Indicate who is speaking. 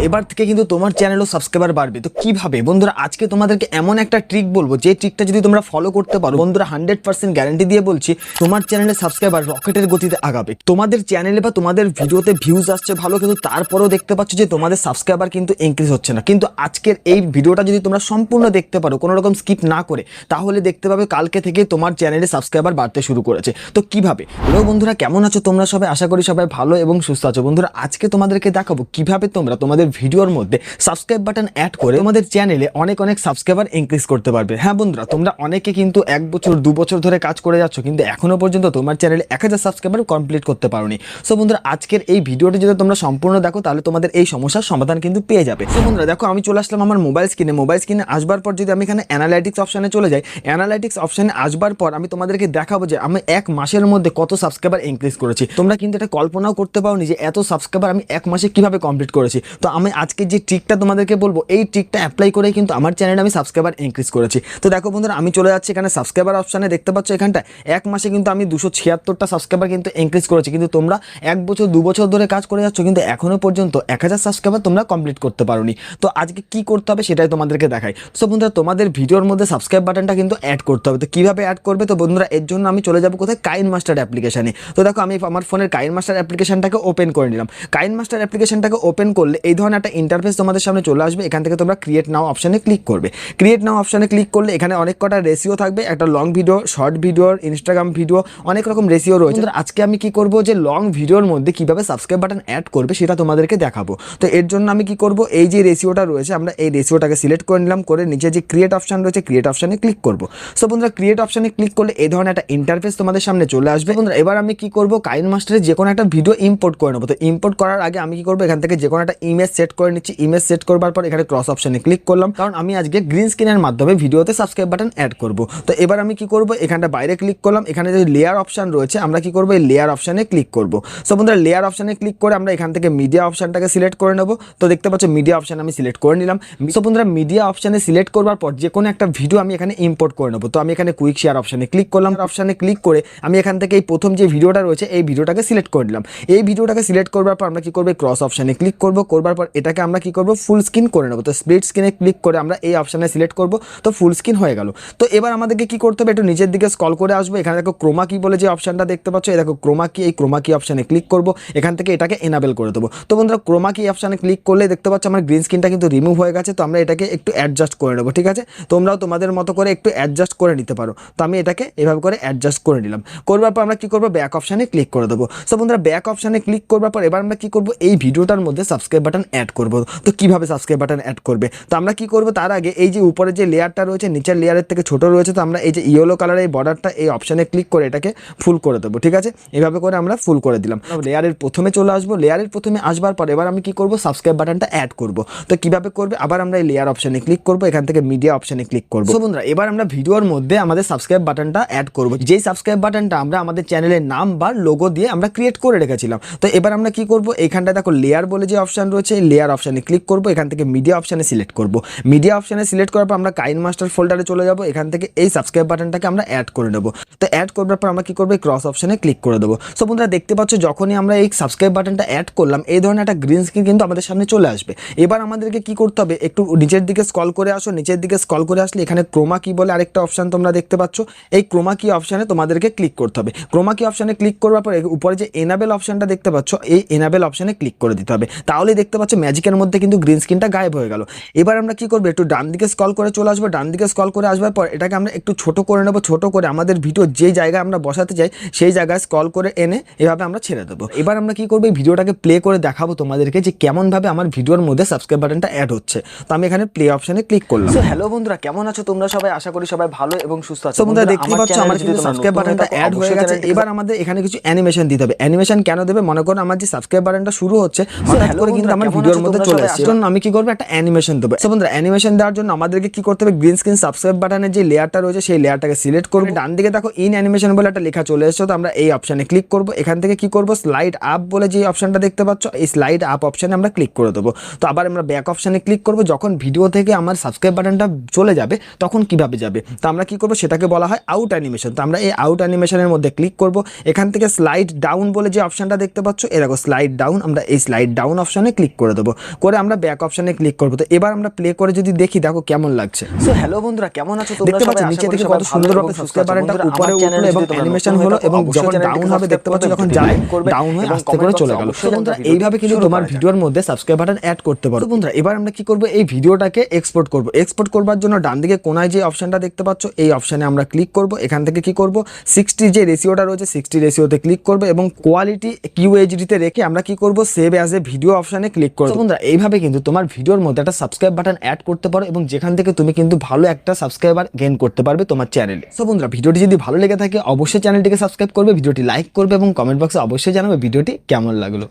Speaker 1: এবার থেকে কিন্তু তোমার চ্যানেলও সাবস্ক্রাইবার বাড়বে। তো কিভাবে বন্ধুরা, আজকে তোমাদেরকে এমন একটা ট্রিক বলবো, যে ট্রিকটা যদি তোমরা ফলো করতে পারো বন্ধুরা 100% গ্যারান্টি দিয়ে বলছি তোমার চ্যানেলে সাবস্ক্রাইবার রকেটের গতিতে আগাবে। তোমাদের চ্যানেলে বা তোমাদের ভিডিওতে ভিউজ আসছে ভালো, কিন্তু তারপরেও দেখতে পাচ্ছ যে তোমাদের সাবস্ক্রাইবার কিন্তু ইনক্রিজ হচ্ছে না। কিন্তু আজকের এই ভিডিওটা যদি তোমরা সম্পূর্ণ দেখতে পারো, কোনো রকম স্কিপ না করে, তাহলে দেখতে পাবে কালকে থেকে তোমার চ্যানেলে সাবস্ক্রাইবার বাড়তে শুরু করেছে। তো কিভাবে? হ্যালো বন্ধুরা, কেমন আছো তোমরা সবাই? আশা করি সবাই ভালো এবং সুস্থ আছো। বন্ধুরা আজকে তোমাদেরকে দেখাবো কিভাবে তোমরা তোমাদের ভিডিওর মধ্যে সাবস্ক্রাইব বাটন অ্যাড করে তোমাদের চ্যানেলে অনেক সাবস্ক্রাইবার ইনক্রিজ করতে পারবে। হ্যাঁ বন্ধুরা, তোমরা অনেকে কিন্তু 1 বছর 2 বছর ধরে কাজ করে যাচ্ছ, কিন্তু এখনো পর্যন্ত তোমার চ্যানেলে 1000 সাবস্ক্রাইবার কমপ্লিট করতে পারোনি। সো বন্ধুরা আজকের এই ভিডিওটি যদি তোমরা সম্পূর্ণ দেখো, তাহলে তোমাদের এই সমস্যার সমাধান কিন্তু পেয়ে যাবে। সো বন্ধুরা দেখো, আমি চলে আসলাম আমার মোবাইল স্ক্রিনে আসবার পর যদি আমি এখানে অ্যানালাইটিক্স অপশনে চলে যাই, অ্যানালাইটিক্স অপশনে আসবার পর আমি তোমাদেরকে দেখাবো যে আমি 1 মাসের মধ্যে কত সাবস্ক্রাইবার ইনক্রিজ করেছি। তোমরা কিন্তু এটা কল্পনাও করতে পারোনি যে এত সাবস্ক্রাইবার আমি 1 মাসে কিভাবে কমপ্লিট করেছি। তো আমি আজকে যে ট্রিকটা তোমাদেরকে বলবো, এই ট্রিকটা অ্যাপ্লাই করেই কিন্তু আমার চ্যানেলে আমি সাবস্ক্রাইবার ইনক্রিজ করেছি। তো দেখো বন্ধুরা, আমি চলে যাচ্ছি এখানে সাবস্ক্রাইবার অপশনে, দেখতে পাচ্ছ এখানটা 1 মাসে কিন্তু আমি 276টা সাবস্ক্রাইবার কিন্তু ইনক্রিজ করেছি। কিন্তু তোমরা 1 বছর 2 বছর ধরে কাজ করে যাচ্ছ, কিন্তু এখনো পর্যন্ত 1000 সাবস্ক্রাইবার তোমরা কমপ্লিট করতে পারোনি। তো আজকে কি করতে হবে সেটাই তোমাদেরকে দেখাই। সো বন্ধুরা, তোমাদের ভিডিওর মধ্যে সাবস্ক্রাইব বাটনটা কিন্তু অ্যাড করতে হবে। তো কিভাবে অ্যাড করবে? তো বন্ধুরা এর জন্য আমি চলে যাবো কোথায়? কাইন মাস্টার অ্যাপ্লিকেশনে। তো দেখো, আমি আমার ফোনের কাইন মাস্টার অ্যাপ্লিকেশনটাকে ওপেন করে নিলাম। কাইন মাস্টার অ্যাপ্লিকেশনটাকে ওপেন করলে এই ধরনের একটা ইন্টারফেস তোমাদের সামনে চলে আসবে। এখান থেকে তোমরা ক্রিয়েট নাও অপশনে ক্লিক করবে। ক্রিয়েট নাও অপশনে ক্লিক করলে এখানে অনেক কটা রেশিও থাকবে, একটা long video, short video, Instagram video, অনেক রকম রেশিও রয়েছে। আজকে আমি কি করব, যে লং ভিডিওর মধ্যে কিভাবে সাবস্ক্রাইব বাটন অ্যাড করবে সেটা তোমাদেরকে দেখাবো। তো এর জন্য আমি কি করব, এই যে রেশিওটা রয়েছে আমরা এই রেশিওটাকে সিলেক্ট করে নিলাম, করে নিচে যে ক্রিয়েট অপশন রয়েছে ক্রিয়েট অপশনে ক্লিক করব। সো বন্ধুরা ক্রিয়েট অপশনে ক্লিক করলে এই ধরনের একটা ইন্টারফেস তোমাদের সামনে চলে আসবে। বন্ধুরা এবার আমি কি করব, কাইন মাস্টারে যে কোনো একটা ভিডিও ইম্পোর্ট করে নেব। তো ইম্পোর্ট করার আগে আমি কি করব, এখান থেকে যে কোনো একটা ইমেজ সেট করে নিচ্ছি। ইমেজ সেট করবার পর এখানে ক্রস অপশনে ক্লিক করলাম, কারণ আমি আজকে গ্রিন স্ক্রিনের মাধ্যমে ভিডিওতে সাবস্ক্রাইব বাটন অ্যাড করব। তো এবার আমি কি করব, এখানটা বাইরে ক্লিক করলাম, এখানে যে লেয়ার অপশন রয়েছে আমরা কি করব, এই লেয়ার অপশনে ক্লিক করব। সো বন্ধুরা লেয়ার অপশনে ক্লিক করে আমরা এখান থেকে মিডিয়া অপশনটাকে সিলেক্ট করে নেব। তো দেখতে পাচ্ছ মিডিয়া অপশন আমি সিলেক্ট করে নিলাম। সো বন্ধুরা মিডিয়া অপশনে সিলেক্ট করবার পর যে কোনো একটা ভিডিও আমি এখানে ইম্পোর্ট করে নেব। তো আমি এখানে কুইক শেয়ার অপশনে ক্লিক করলাম। অপশনে ক্লিক করে আমি এখান থেকে এই প্রথম যে ভিডিওটা রয়েছে এই ভিডিওটাকে সিলেক্ট করে নিলাম। এই ভিডিওটাকে সিলেক্ট করবার পর আমরা কি করব, ক্রস অপশনে ক্লিক করব। করবার পর এটাকে আমরা কি করব, ফুল স্ক্রিন করে নেব। তো স্প্লিট স্ক্রিনে ক্লিক করে আমরা এই অপশনে সিলেক্ট করব। তো ফুল স্ক্রিন হয়ে গেল। তো এবার আমাদেরকে কি করতে হবে, একটু নিচের দিকে স্ক্রল করে আসবো। এখানে দেখো ক্রোমা কি বলে যে অপশনটা দেখতে পাচ্ছ, এই দেখো ক্রোমা কি, এই ক্রোমা কি অপশনে ক্লিক করব। এখান থেকে এটাকে এনাবেল করে দেবো। তো বন্ধুরা ক্রোমা কি অপশনে ক্লিক করলে দেখতে পাচ্ছ আমার গ্রিন স্ক্রিনটা কিন্তু রিমুভ হয়ে গেছে। তো আমরা এটাকে একটু অ্যাডজাস্ট করে নেবো, ঠিক আছে? তোমরাও তোমাদের মতো করে একটু অ্যাডজাস্ট করে নিতে পারো। তো আমি এটাকে এভাবে করে অ্যাডজাস্ট করে নিলাম। করবার পর আমরা কি করবো, ব্যাক অপশনে ক্লিক করে দেবো। সো বন্ধুরা ব্যাক অপশনে ক্লিক করবার পর এবার আমরা কি করবো, এই ভিডিওটার মধ্যে সাবস্ক্রাইব বাটন অ্যাড করবো। তো কিভাবে সাবস্ক্রাইব বাটন অ্যাড করবে? তো আমরা কি করবো, তার আগে এই যে উপরে যে লেয়ারটা রয়েছে নিচের লেয়ারের থেকে ছোট রয়েছে, তো আমরা এই যে ইয়েলো কালারের এই বর্ডারটা এই অপশনে ক্লিক করে এটাকে ফুল করে দেবো, ঠিক আছে? এভাবে করে আমরা ফুল করে দিলাম। লেয়ারের প্রথমে চলে আসবো। লেয়ারের প্রথমে আসবার পর এবার আমি কি করবো, সাবস্ক্রাইব বাটনটা অ্যাড করবো। তো কিভাবে করবে, আবার আমরা এই লেয়ার অপশনে ক্লিক করবো, এখান থেকে মিডিয়া অপশনে ক্লিক করবো। সো বন্ধুরা এবার আমরা ভিডিওর মধ্যে আমাদের সাবস্ক্রাইব বাটনটা অ্যাড করবো, যেই সাবস্ক্রাইব বাটনটা আমরা আমাদের চ্যানেলের নাম বা লোগো দিয়ে আমরা ক্রিয়েট করে রেখেছিলাম। তো এবার আমরা কি করবো, এইখানটা দেখো লেয়ার বলে যে অপশন রয়েছে, এই লেয়ার অপশনে ক্লিক করবো, এখান থেকে মিডিয়া অপশনে সিলেক্ট করবো। মিডিয়া অপশনে সিলেক্ট করার পর আমরা কাইন মাস্টার ফোল্ডারে চলে যাবো। এখান থেকে এই সাবস্ক্রাইব বাটনটাকে আমরা অ্যাড করে নেবো। তো অ্যাড করবার পর আমরা কি করবো, ক্রস অপশনে ক্লিক করে দেবো। সো বন্ধুরা দেখতে পাচ্ছ যখনই আমরা এই সাবস্ক্রাইব বাটনটা অ্যাড করলাম, এই ধরনের একটা গ্রিন স্ক্রিন কিন্তু আমাদের সামনে চলে আসবে। এবার আমাদেরকে কি করতে হবে, একটু নিচের দিকে স্ক্রল করে আসো। নিচের দিকে স্ক্রল করে আসলে এখানে ক্রোমা কি বলে আরেকটা অপশন তোমরা দেখতে পাচ্ছ। এই ক্রোমা কি অপশনে তোমাদেরকে ক্লিক করতে হবে। ক্রোমা কি অপশনে ক্লিক করবার পরে উপরে যে এনাবেল অপশনটা দেখতে পাচ্ছ, এই এনাবেল অপশনে ক্লিক করে দিতে হবে। তাহলেই দেখতে পাচ্ছ ম্যাজিকের মধ্যে কিন্তু গ্রিন স্ক্রিনটা গায়েব হয়ে গেল। এবার আমরা কি করবো, একটু ডান দিকে স্ক্রল করে চলে আসবো। ডান দিকে স্ক্রল করে আসবার পর এটাকে আমরা একটু ছোট করে নেবো। ছোট করে আমাদের ভিডিও যে জায়গায় আমরা বসাতে চাই সেই জায়গায় স্ক্রল করে এনে এভাবে আমরা ছেড়ে দেবো। এবার আমরা কি করবো, এই ভিডিওটাকে প্লে করে দেখাবো তোমাদেরকে যে কেমন ভাবে আমার ভিডিওর মধ্যে সাবস্ক্রাইব বাটনটা অ্যাড হচ্ছে। তো আমি এখানে প্লে অপশনে ক্লিক করলাম। সো হ্যালো বন্ধুরা, কেমন আছো তোমরা সবাই? আশা করি সবাই ভালো এবং সুস্থ আছো। তোমরা দেখতে পাচ্ছ আমার কিন্তু সাবস্ক্রাইব বাটনটা অ্যাড হয়ে গেছে। এবার আমাদের এখানে কিছু অ্যানিমেশন দিতে হবে। অ্যানিমেশন কেন দেবে, মনে করো আমার যে সাবস্ক্রাইব বাটনটা শুরু হচ্ছে হঠাৎ করে কিন্তু আমার ভিডিওর মধ্যে চলে আসছে, জন্য আমি কি করব, একটা অ্যানিমেশন দেবো। সো বন্ধুরা অ্যানিমেশন দেওয়ার জন্য আমাদেরকে কি করতে হবে, গ্রিন স্ক্রিন সাবস্ক্রাইব বাটনের যে লেয়ারটা রয়েছে সেই লেয়ারটাকে সিলেক্ট করব। ডান দিকে দেখো ইন অ্যানিমেশন বলে একটা লেখা চলে এসেছে। তো আমরা এই অপশনে ক্লিক করব। এখান থেকে কি করব, স্লাইড আপ বলে যে অপশনটা দেখতে পাচ্ছ, এই স্লাইড আপ অপশনে আমরা ক্লিক করে দেবো। তো আবার আমরা ব্যাক অপশনে ক্লিক করব। যখন ভিডিও থেকে আমার সাবস্ক্রাইব বাটনটা চলে যাবে তখন কিভাবে যাবে, তো আমরা কি করব, সেটাকে বলা হয় আউট অ্যানিমেশন। তো আমরা এই আউট অ্যানিমেশনের মধ্যে ক্লিক করব। এখান থেকে স্লাইড ডাউন বলে যে অপশনটা দেখতে পাচ্ছ, এই দেখো স্লাইড ডাউন, আমরা এই স্লাইড ডাউন অপশনে ক্লিক করে করে দেবো, করে আমরা ব্যাক অপশনে ক্লিক করবো। তো এবার আমরা প্লে করে যদি দেখি, দেখো কেমন লাগছে। সো হ্যালো বন্ধুরা, কেমন আছো তোমরা? দেখতে পাচ্ছ নিচে থেকে কত সুন্দরভাবে সাবস্ক্রাইবারটা উপরে উঠলো এবং অ্যানিমেশন হলো, এবং যখন ডাউন হবে দেখতে পাচ্ছ যখন যায় ডাউন হয়ে আস্তে করে চলে গেল। সো বন্ধুরা এইভাবে কিন্তু তোমার ভিডিওর মধ্যে সাবস্ক্রাইব বাটন অ্যাড করতে পারো। বন্ধুরা এবার আমরা কি করব, এই ভিডিওটাকে এক্সপোর্ট করব। এক্সপোর্ট করবার জন্য ডান দিকে কোনায় যে অপশনটা দেখতে পাচ্ছ এই অপশনে আমরা ক্লিক করব। এখান থেকে কি করব, 60 যে রেশিওটা রয়েছে 60 রেশিওতে ক্লিক করব এবং কোয়ালিটি QHD তে রেখে আমরা কি করব, সেভ অ্যাজ এ ভিডিও অপশনে ক্লিক করব। বন্ধুরা এইভাবে কিন্তু তোমার ভিডিওর মধ্যে একটা সাবস্ক্রাইব বাটন অ্যাড করতে পারো এবং যেখান থেকে তুমি কিন্তু ভালো একটা সাবস্ক্রাইবার গেইন করতে পারবে তোমার চ্যানেলে। সো বন্ধুরা ভিডিওটি যদি ভালো লেগে থাকে অবশ্যই চ্যানেলটিকে সাবস্ক্রাইব করবে, ভিডিওটি লাইক করবে এবং কমেন্ট বক্সে অবশ্যই জানাবে ভিডিওটি কেমন লাগলো।